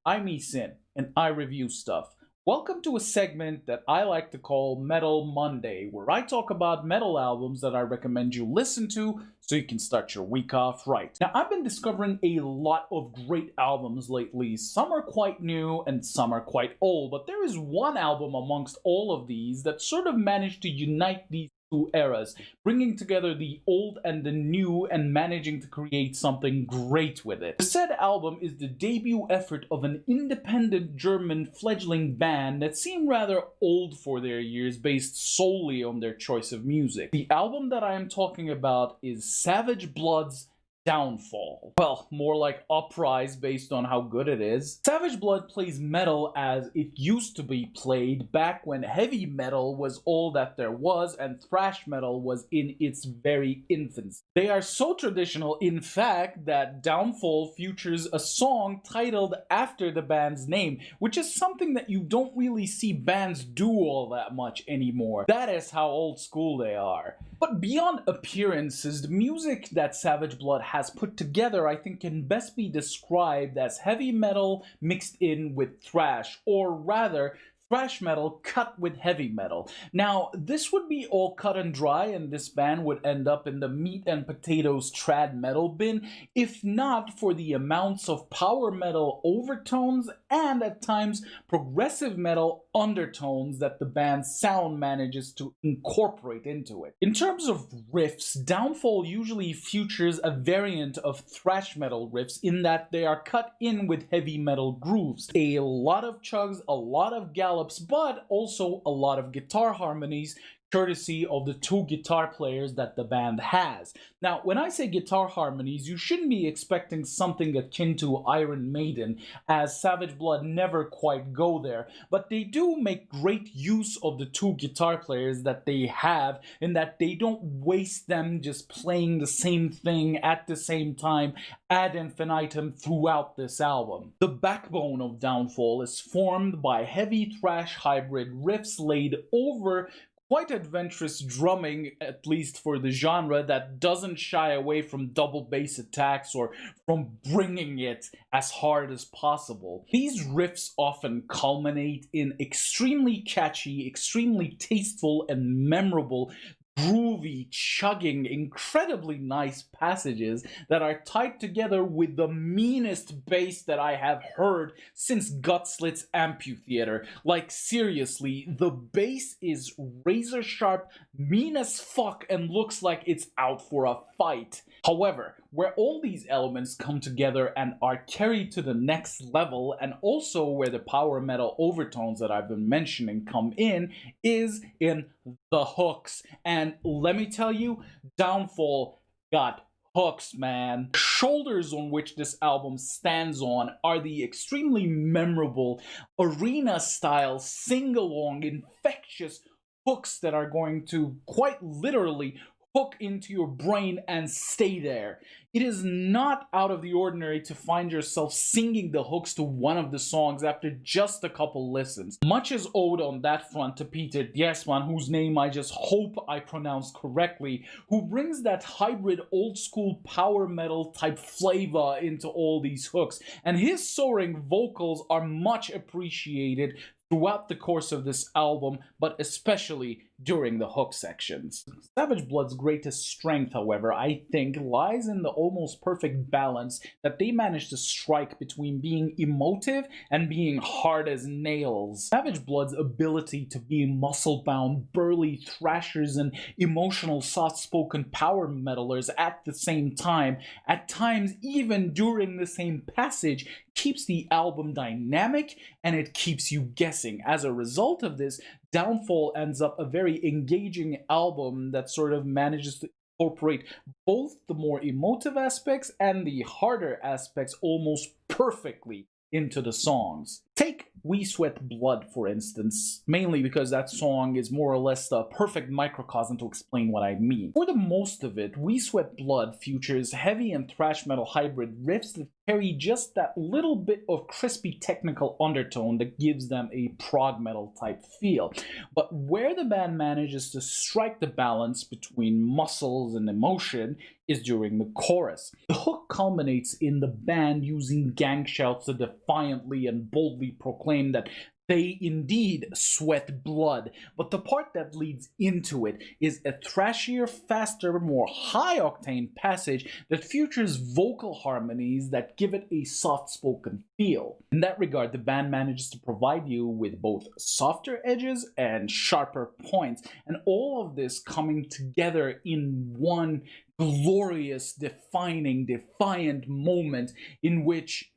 I'm Esin, and I review stuff. Welcome to a segment that I like to call Metal Monday, where I talk about metal albums that I recommend you listen to so you can start your week off right. Now, I've been discovering a lot of great albums lately. Some are quite new and some are quite old, but there is one album amongst all of these that sort of managed to unite these two eras, bringing together the old and the new and managing to create something great with it. The said album is the debut effort of an independent German fledgling band that seem rather old for their years based solely on their choice of music. The album that I am talking about is Savage Blood's Downfall. Well, more like Uprise based on how good it is. Savage Blood plays metal as it used to be played back when heavy metal was all that there was and thrash metal was in its very infancy. They are so traditional, in fact, that Downfall features a song titled after the band's name, which is something that you don't really see bands do all that much anymore. That is how old school they are. But beyond appearances, the music that Savage Blood has put together I think can best be described as heavy metal mixed in with thrash, or rather, thrash metal cut with heavy metal. Now, this would be all cut and dry, and this band would end up in the meat and potatoes trad metal bin, if not for the amounts of power metal overtones and at times progressive metal undertones that the band's sound manages to incorporate into it. In terms of riffs, Downfall usually features a variant of thrash metal riffs in that they are cut in with heavy metal grooves. A lot of chugs, a lot of gallops, but also a lot of guitar harmonies, courtesy of the two guitar players that the band has. Now, when I say guitar harmonies, you shouldn't be expecting something akin to Iron Maiden, as Savage Blood never quite go there, but they do make great use of the two guitar players that they have, in that they don't waste them just playing the same thing at the same time ad infinitum throughout this album. The backbone of Downfall is formed by heavy thrash hybrid riffs laid over quite adventurous drumming, at least for the genre, that doesn't shy away from double bass attacks or from bringing it as hard as possible. These riffs often culminate in extremely catchy, extremely tasteful, and memorable groovy, chugging, incredibly nice passages that are tied together with the meanest bass that I have heard since Gutslit's Amphitheater. Like, seriously, the bass is razor sharp, mean as fuck, and looks like it's out for a fight. However, where all these elements come together and are carried to the next level, and also where the power metal overtones that I've been mentioning come in, is in the hooks. And let me tell you, Downfall got hooks, man. The shoulders on which this album stands on are the extremely memorable arena-style, sing-along, infectious hooks that are going to quite literally hook into your brain and stay there. It is not out of the ordinary to find yourself singing the hooks to one of the songs after just a couple listens. Much is owed on that front to Peter Diesman, whose name I just hope I pronounced correctly, who brings that hybrid old school power metal type flavor into all these hooks, and his soaring vocals are much appreciated throughout the course of this album, but especially during the hook sections. Savage Blood's greatest strength, however, I think, lies in the almost perfect balance that they managed to strike between being emotive and being hard as nails. Savage Blood's ability to be muscle-bound, burly thrashers and emotional, soft-spoken power metalers at the same time, at times even during the same passage, keeps the album dynamic and it keeps you guessing. As a result of this, Downfall ends up a very engaging album that sort of manages to incorporate both the more emotive aspects and the harder aspects almost perfectly into the songs. Take We Sweat Blood, for instance, mainly because that song is more or less the perfect microcosm to explain what I mean. For the most of it, We Sweat Blood features heavy and thrash metal hybrid riffs that carry just that little bit of crispy technical undertone that gives them a prog metal type feel. But where the band manages to strike the balance between muscles and emotion is during the chorus. The hook culminates in the band using gang shouts to defiantly and boldly proclaim that they indeed sweat blood, but the part that leads into it is a thrashier, faster, more high-octane passage that features vocal harmonies that give it a soft-spoken feel. In that regard, the band manages to provide you with both softer edges and sharper points, and all of this coming together in one glorious, defiant moment in which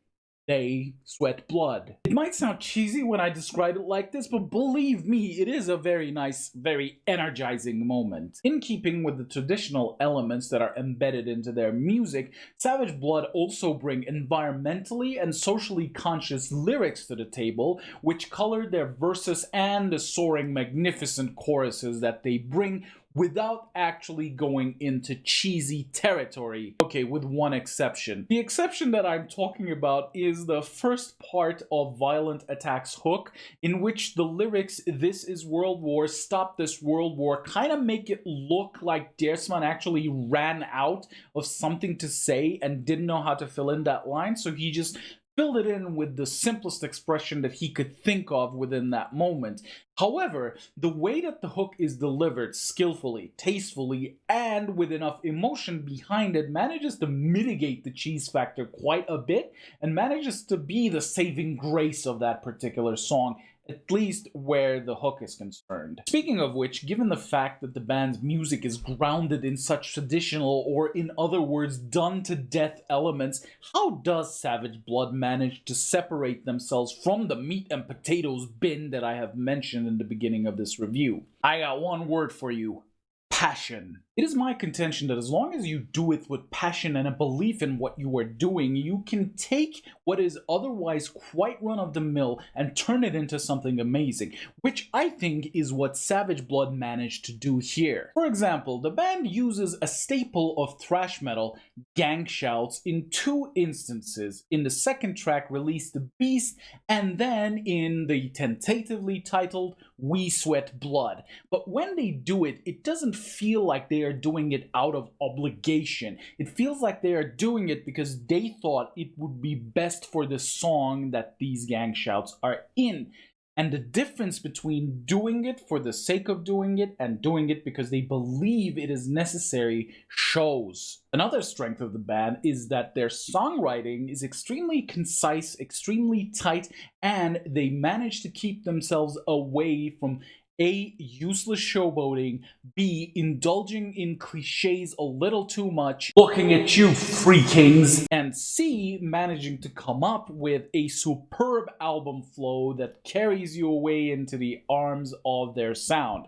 they sweat blood. It might sound cheesy when I describe it like this, but believe me, it is a very nice, very energizing moment. In keeping with the traditional elements that are embedded into their music, Savage Blood also bring environmentally and socially conscious lyrics to the table, which color their verses and the soaring, magnificent choruses that they bring without actually going into cheesy territory. Okay, with one exception. The exception that I'm talking about is the first part of Violent Attack's hook, in which the lyrics, "This is World War, stop this World War," kind of make it look like Dersman actually ran out of something to say and didn't know how to fill in that line, so he just filled it in with the simplest expression that he could think of within that moment. However, the way that the hook is delivered skillfully, tastefully, and with enough emotion behind it manages to mitigate the cheese factor quite a bit and manages to be the saving grace of that particular song, at least where the hook is concerned. Speaking of which, given the fact that the band's music is grounded in such traditional, or in other words, done-to-death elements, how does Savage Blood manage to separate themselves from the meat and potatoes bin that I have mentioned in the beginning of this review? I got one word for you: passion. It is my contention that as long as you do it with passion and a belief in what you are doing, you can take what is otherwise quite run-of-the-mill and turn it into something amazing, which I think is what Savage Blood managed to do here. For example, the band uses a staple of thrash metal, gang shouts, in two instances: in the second track, Release the Beast, and then in the tentatively titled We Sweat Blood. But when they do it, it doesn't feel like they are doing it out of obligation. It feels like they are doing it because they thought it would be best for the song that these gang shouts are in. And the difference between doing it for the sake of doing it and doing it because they believe it is necessary shows. Another strength of the band is that their songwriting is extremely concise, extremely tight, and they manage to keep themselves away from A, useless showboating, B, indulging in cliches a little too much, looking at you freakings, and C, managing to come up with a superb album flow that carries you away into the arms of their sound.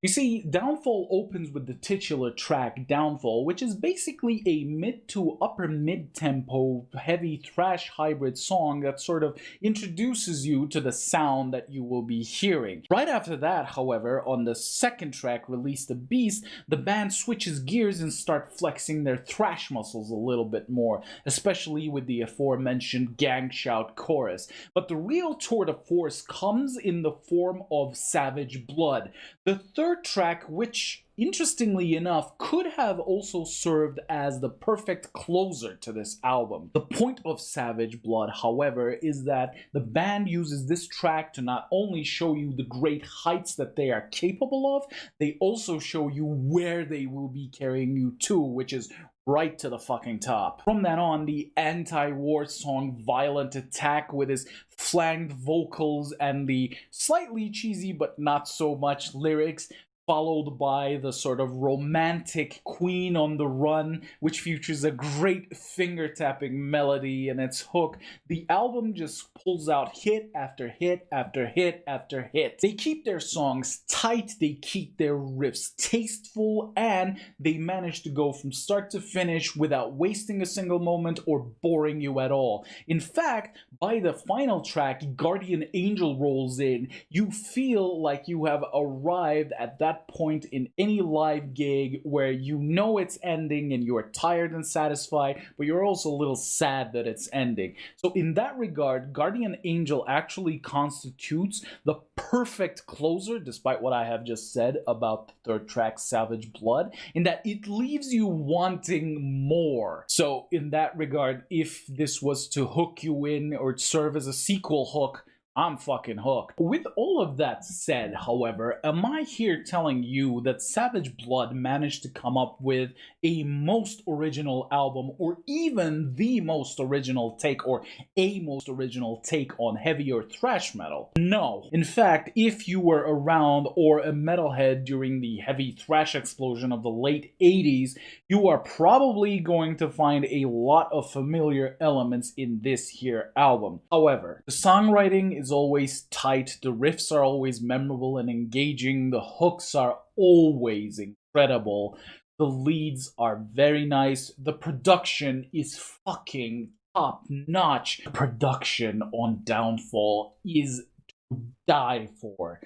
You see, Downfall opens with the titular track, Downfall, which is basically a mid to upper mid-tempo, heavy thrash hybrid song that sort of introduces you to the sound that you will be hearing. Right after that, however, on the second track, Release the Beast, the band switches gears and start flexing their thrash muscles a little bit more, especially with the aforementioned gang shout chorus. But the real tour de force comes in the form of Savage Blood, the third track, which, interestingly enough, could have also served as the perfect closer to this album. The point of Savage Blood, however, is that the band uses this track to not only show you the great heights that they are capable of, they also show you where they will be carrying you to, which is right to the fucking top. From then on, the anti-war song Violent Attack, with his flanged vocals and the slightly cheesy but not so much lyrics, followed by the sort of romantic Queen on the Run, which features a great finger tapping melody and its hook. The album just pulls out hit after hit after hit after hit. They keep their songs tight, they keep their riffs tasteful, and they manage to go from start to finish without wasting a single moment or boring you at all. In fact, by the final track, Guardian Angel rolls in, you feel like you have arrived at that point in any live gig where you know it's ending and you're tired and satisfied, but you're also a little sad that it's ending. So in that regard, Guardian Angel actually constitutes the perfect closer, despite what I have just said about the third track, Savage Blood, in that it leaves you wanting more. So in that regard, if this was to hook you in or serve as a sequel hook, I'm fucking hooked. With all of that said, however, am I here telling you that Savage Blood managed to come up with a most original album, or even the most original take, or a most original take on heavy or thrash metal? No. In fact, if you were around or a metalhead during the heavy thrash explosion of the late 80s, you are probably going to find a lot of familiar elements in this here album. However, the songwriting is always tight, the riffs are always memorable and engaging, the hooks are always incredible, the leads are very nice, the production is fucking top notch. The production on Downfall is to die for.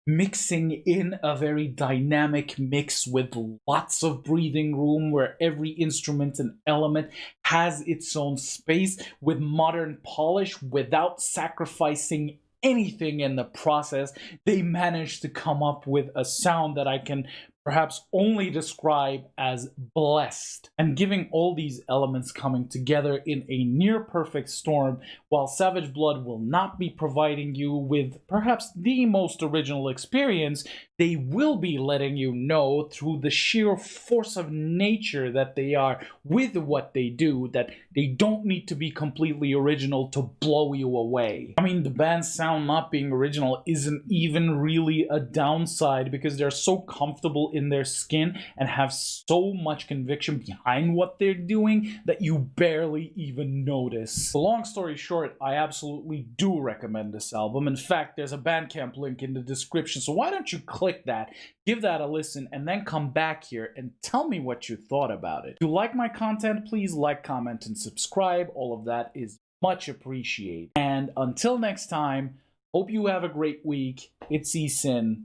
Mixing in a very dynamic mix with lots of breathing room where every instrument and element has its own space, with modern polish without sacrificing anything in the process. They managed to come up with a sound that I can perhaps only describe as blessed. And giving all these elements coming together in a near perfect storm, while Savage Blood will not be providing you with perhaps the most original experience, they will be letting you know through the sheer force of nature that they are with what they do, that they don't need to be completely original to blow you away. I mean, the band's sound not being original isn't even really a downside, because they're so comfortable in their skin and have so much conviction behind what they're doing that you barely even notice. Long story short, I absolutely do recommend this album. In fact, there's a Bandcamp link in the description, so why don't you click that, give that a listen, and then come back here and tell me what you thought about it. If you like my content, please like, comment, and subscribe. All of that is much appreciated. And until next time, hope you have a great week. It's Eason.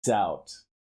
It's out.